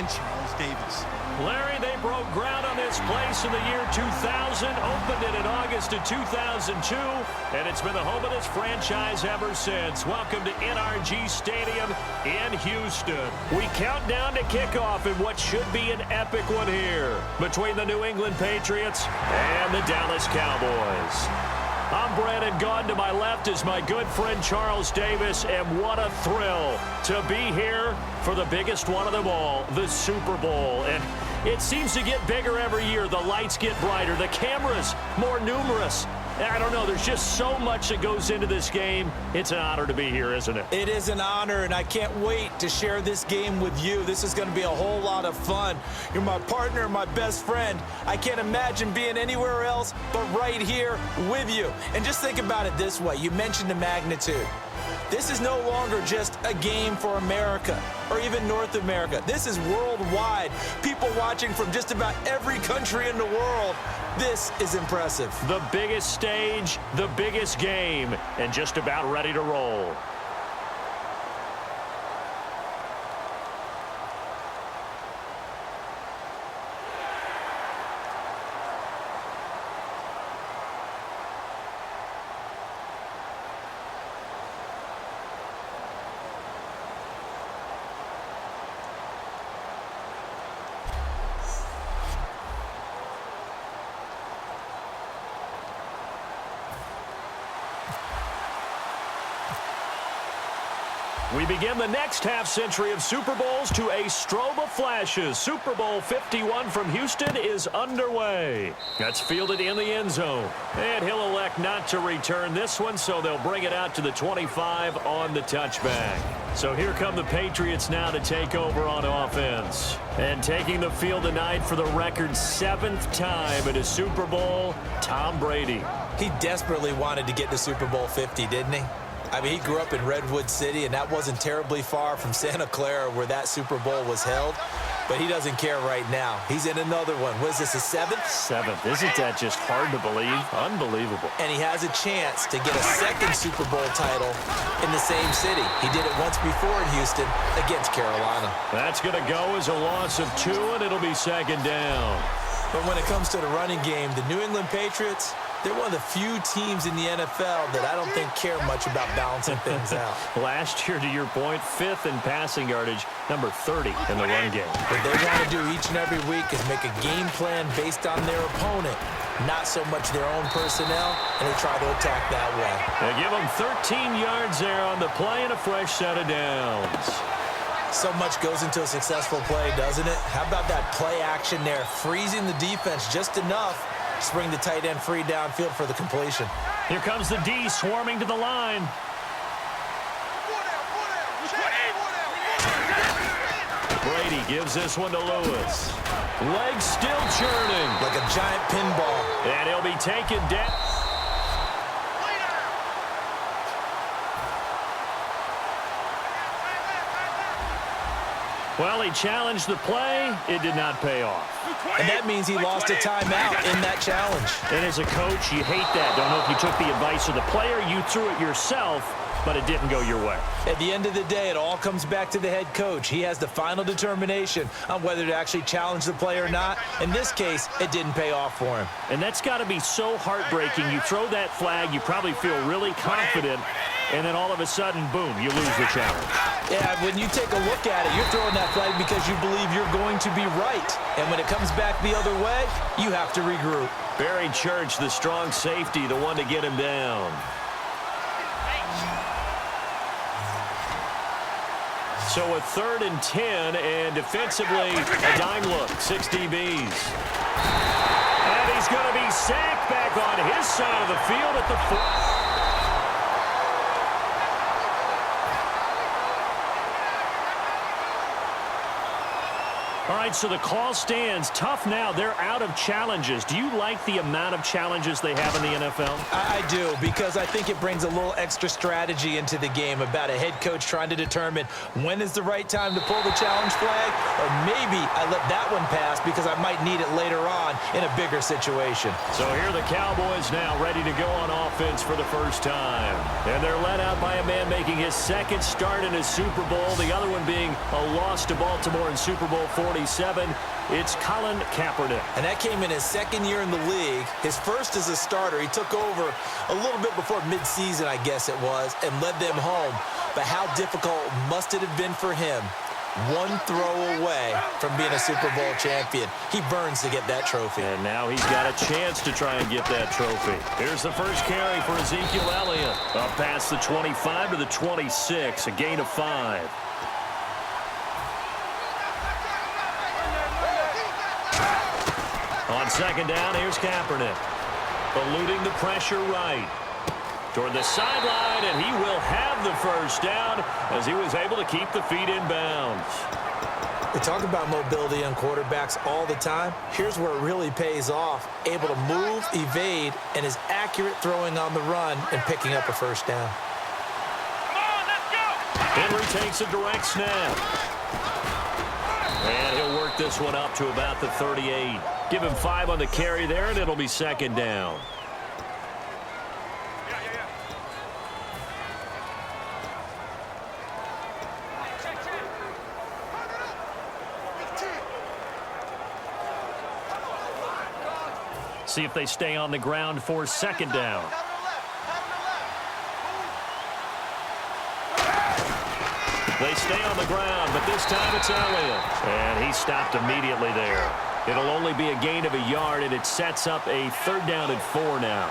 and Charles Davis. Larry, they broke ground on this place in the year 2000, opened it in August of 2002, and it's been the home of this franchise ever since. Welcome to NRG Stadium in Houston. We count down to kickoff in what should be an epic one here between the New England Patriots and the Dallas Cowboys. I'm Brandon Gaudin. To my left is my good friend Charles Davis, and what a thrill to be here for the biggest one of them all, the Super Bowl. And it seems to get bigger every year. The lights get brighter, the cameras more numerous. I don't know, there's just so much that goes into this game. It's an honor to be here, isn't it? It is an honor, and I can't wait to share this game with you. This is going to be a whole lot of fun. You're my partner, my best friend. I can't imagine being anywhere else but right here with you. And just think about it this way. You mentioned the magnitude. This is no longer just a game for America or even North America. This is worldwide. People watching from just about every country in the world. This is impressive. The biggest stage, the biggest game, and just about ready to roll. We begin the next half-century of Super Bowls to a strobe of flashes. Super Bowl 51 from Houston is underway. That's fielded in the end zone. And he'll elect not to return this one, so they'll bring it out to the 25 on the touchback. So here come the Patriots now to take over on offense. And taking the field tonight for the record 7th time in a Super Bowl, Tom Brady. He desperately wanted to get to Super Bowl 50, didn't he? I mean, he grew up in Redwood City, and that wasn't terribly far from Santa Clara where that Super Bowl was held. But he doesn't care right now. He's in another one. Was this his 7th? 7th. Isn't that just hard to believe? Unbelievable. And he has a chance to get a 2nd Super Bowl title in the same city. He did it once before in Houston against Carolina. That's going to go as a loss of 2, and it'll be 2nd down. But when it comes to the running game, the New England Patriots, they're one of the few teams in the NFL that I don't think care much about balancing things out. Last year, to your point, 5th in passing yardage, number 30 in the run game. What they want to do each and every week is make a game plan based on their opponent, not so much their own personnel, and they try to attack that way. They give them 13 yards there on the play and a fresh set of downs. So much goes into a successful play, doesn't it? How about that play action there, freezing the defense just enough to bring the tight end free downfield for the completion. Here comes the D swarming to the line. Brady gives this one to Lewis. Legs still churning. Like a giant pinball. And he'll be taken down. Well, he challenged the play. It did not pay off. And that means he lost a timeout in that challenge. And as a coach, you hate that. Don't know if you took the advice of the player. You threw it yourself, but it didn't go your way. At the end of the day, it all comes back to the head coach. He has the final determination on whether to actually challenge the play or not. In this case, it didn't pay off for him. And that's got to be so heartbreaking. You throw that flag, you probably feel really confident, and then all of a sudden, boom, you lose the challenge. Yeah, when you take a look at it, you're throwing that flag because you believe you're going to be right. And when it comes back the other way, you have to regroup. Barry Church, the strong safety, the one to get him down. So a 3rd and 10, and defensively, a dime look, 6 DBs. And he's going to be sacked back on his side of the field at the 4. All right, so the call stands. Tough now. They're out of challenges. Do you like the amount of challenges they have in the NFL? I do, because I think it brings a little extra strategy into the game about a head coach trying to determine when is the right time to pull the challenge flag, or maybe I let that one pass because I might need it later on in a bigger situation. So here the Cowboys now ready to go on offense for the first time. And they're led out by a man making his second start in his Super Bowl, the other one being a loss to Baltimore in Super Bowl 47. It's Colin Kaepernick. And that came in his second year in the league. His first as a starter. He took over a little bit before midseason, I guess it was, and led them home. But how difficult must it have been for him? One throw away from being a Super Bowl champion. He burns to get that trophy. And now he's got a chance to try and get that trophy. Here's the first carry for Ezekiel Elliott. Up past the 25 to the 26, a gain of 5. On second down, here's Kaepernick. Eluding the pressure right. Toward the sideline, and he will have the first down as he was able to keep the feet in bounds. We talk about mobility on quarterbacks all the time. Here's where it really pays off. Able to move, evade, and is accurate throwing on the run and picking up a first down. Henry takes a direct snap. And he'll work this one up to about the 38. Give him 5 on the carry there, and it'll be second down. See if they stay on the ground for second down. They stay on the ground, but this time it's Elliott. And he stopped immediately there. It'll only be a gain of a yard, and it sets up a third down and 4 now.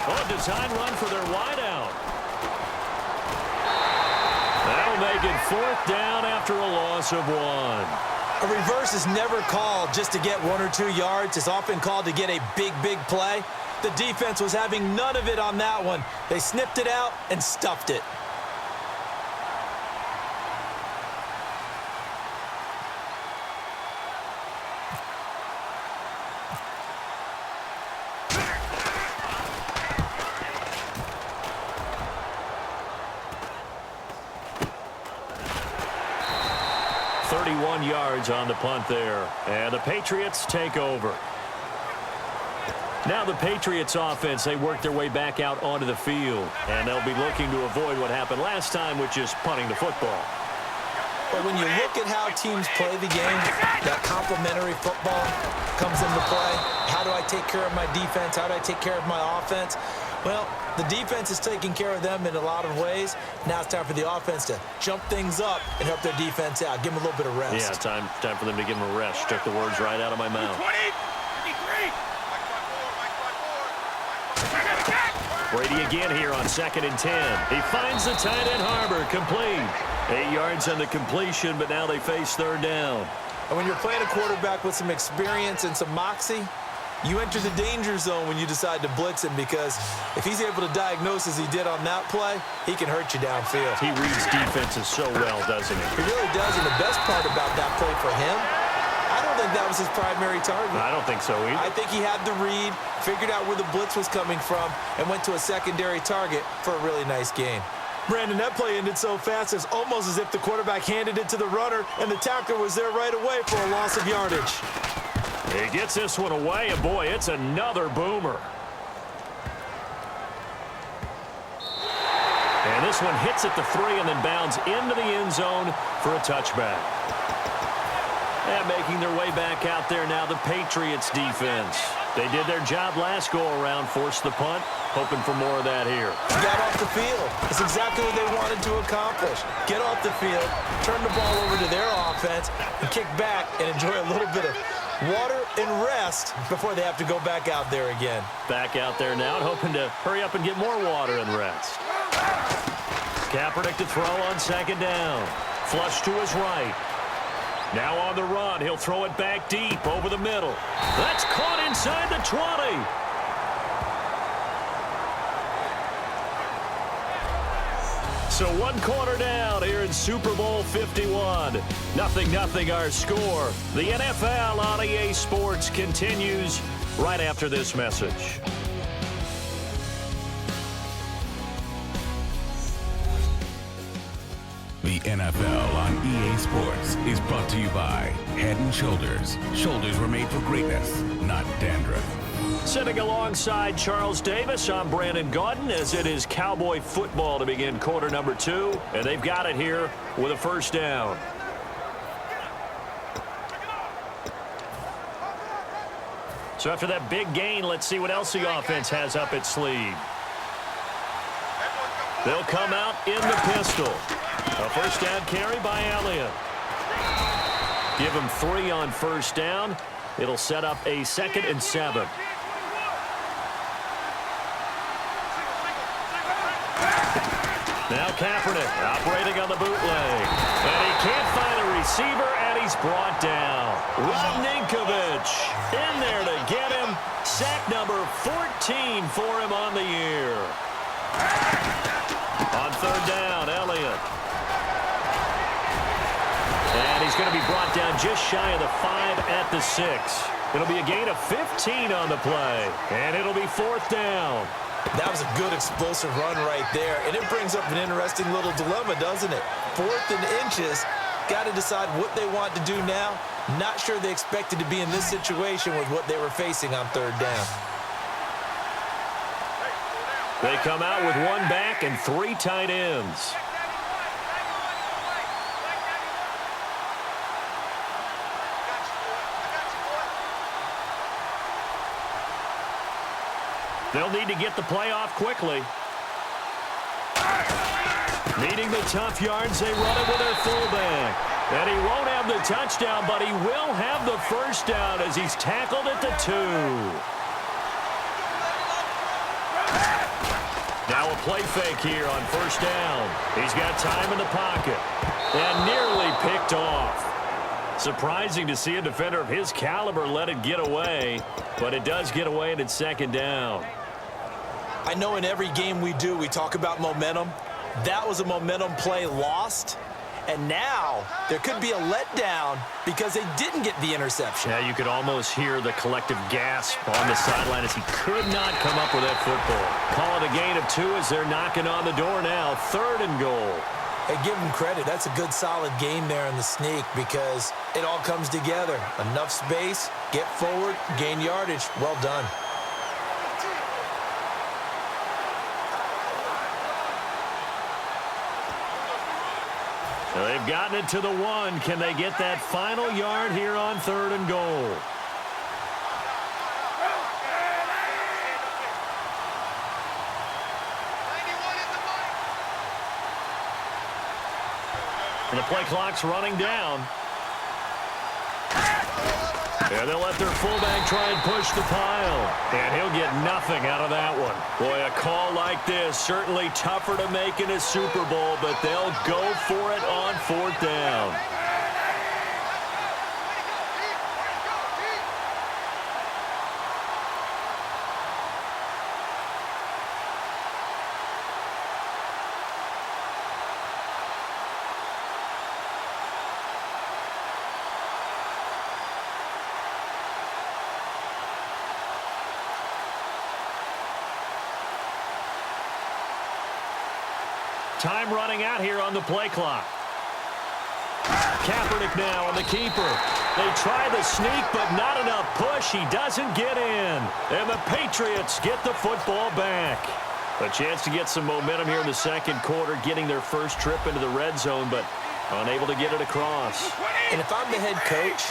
Oh, a design run for their wideout. That'll make it 4th down after a loss of 1. A reverse is never called just to get 1 or 2 yards. It's often called to get a big, big play. The defense was having none of it on that one. They snipped it out and stuffed it. Yards on the punt there, and the Patriots take over. Now the Patriots offense, they work their way back out onto the field, and they'll be looking to avoid what happened last time, which is punting the football. But when you look at how teams play the game, that complementary football comes into play. How do I take care of my defense? How do I take care of my offense? Well, the defense is taking care of them in a lot of ways. Now it's time for the offense to jump things up and help their defense out. Give them a little bit of rest. Yeah, time for them to give them a rest. Took the words right out of my mouth. 20, 53. Brady again here on 2nd and 10. He finds the tight end Harbor, complete. 8 yards on the completion, but now they face third down. And when you're playing a quarterback with some experience and some moxie, you enter the danger zone when you decide to blitz him, because if he's able to diagnose as he did on that play, he can hurt you downfield. He reads defenses so well, doesn't he? He really does, and the best part about that play for him, I don't think that was his primary target. I don't think so either. I think he had the read, figured out where the blitz was coming from, and went to a secondary target for a really nice gain. Brandon, that play ended so fast, it's almost as if the quarterback handed it to the runner, and the tackler was there right away for a loss of yardage. He gets this one away, and boy, it's another boomer. And this one hits at the 3 and then bounds into the end zone for a touchback. And making their way back out there now, the Patriots defense. They did their job last go-around, forced the punt, hoping for more of that here. Got off the field. That's exactly what they wanted to accomplish. Get off the field, turn the ball over to their offense, and kick back and enjoy a little bit of water and rest before they have to go back out there again. Back out there now and hoping to hurry up and get more water and rest. Kaepernick to throw on second down. Flush to his right. Now on the run, he'll throw it back deep over the middle. That's caught inside the 20. So 1 quarter down here in Super Bowl 51. 0-0 our score. The NFL on EA Sports continues right after this message. The NFL on EA Sports is brought to you by Head & Shoulders. Shoulders were made for greatness, not dandruff. Sitting alongside Charles Davis, I'm Brandon Gaudin, as it is Cowboy football to begin quarter number 2, and they've got it here with a first down. So after that big gain, let's see what else the offense has up its sleeve. They'll come out in the pistol. A first down carry by Elliott. Give him 3 on first down. It'll set up a 2nd and 7. Now Kaepernick operating on the bootleg. And he can't find a receiver, and he's brought down. Rob Ninkovich in there to get him. Sack number 14 for him on the year. On third down, Elliott. And he's going to be brought down just shy of the 5 at the 6. It'll be a gain of 15 on the play. And it'll be 4th down. That was a good explosive run right there. And it brings up an interesting little dilemma, doesn't it? 4th and inches. Got to decide what they want to do now. Not sure they expected to be in this situation with what they were facing on third down. They come out with 1 back and 3 tight ends. They'll need to get the play off quickly. Needing the tough yards, they run it with their fullback. And he won't have the touchdown, but he will have the first down as he's tackled at the 2. Now a play fake here on first down. He's got time in the pocket. And nearly picked off. Surprising to see a defender of his caliber let it get away, but it does get away and it's 2nd down. I know in every game we do, we talk about momentum. That was a momentum play lost. And now there could be a letdown because they didn't get the interception. Yeah, you could almost hear the collective gasp on the sideline as he could not come up with that football. Call it a gain of 2 as they're knocking on the door now. 3rd and goal. Hey, give them credit. That's a good, solid game there in the sneak because it all comes together. Enough space, get forward, gain yardage. Well done. Well, they've gotten it to the 1. Can they get that final yard here on 3rd and goal? And the play clock's running down. And they'll let their fullback try and push the pile. And he'll get nothing out of that one. Boy, a call like this, certainly tougher to make in a Super Bowl, but they'll go for it on 4th down. Time running out here on the play clock. Kaepernick now on the keeper. They try the sneak, but not enough push. He doesn't get in. And the Patriots get the football back. A chance to get some momentum here in the 2nd quarter, getting their first trip into the red zone, but unable to get it across. And if I'm the head coach,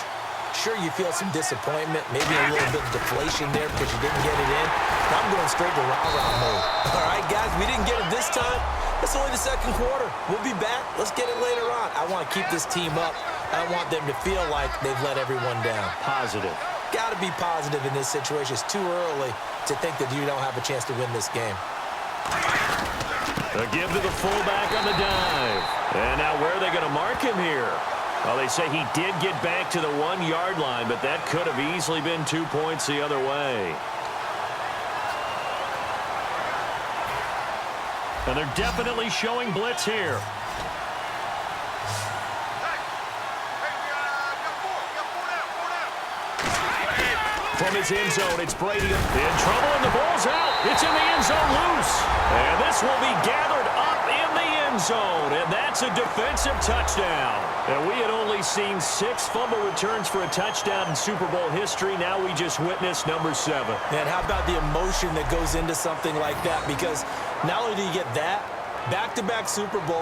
sure you feel some disappointment, maybe a little bit of deflation there because you didn't get it in. But I'm going straight to rah-rah mode. All right, guys, we didn't get it this time. It's only the 2nd quarter. We'll be back. Let's get it later on. I want to keep this team up. I want them to feel like they've let everyone down. Positive. Got to be positive in this situation. It's too early to think that you don't have a chance to win this game. A give to the fullback on the dive. And now where are they going to mark him here? Well, they say he did get back to the 1-yard line, but that could have easily been 2 points the other way. And they're definitely showing blitz here. From his end zone, it's Brady in trouble, and the ball's out. It's in the end zone loose. And this will be gathered up in the end zone, and that's a defensive touchdown. And we had only seen 6 fumble returns for a touchdown in Super Bowl history. Now we just witnessed number 7. And how about the emotion that goes into something like that? Because not only do you get that, back-to-back Super Bowl.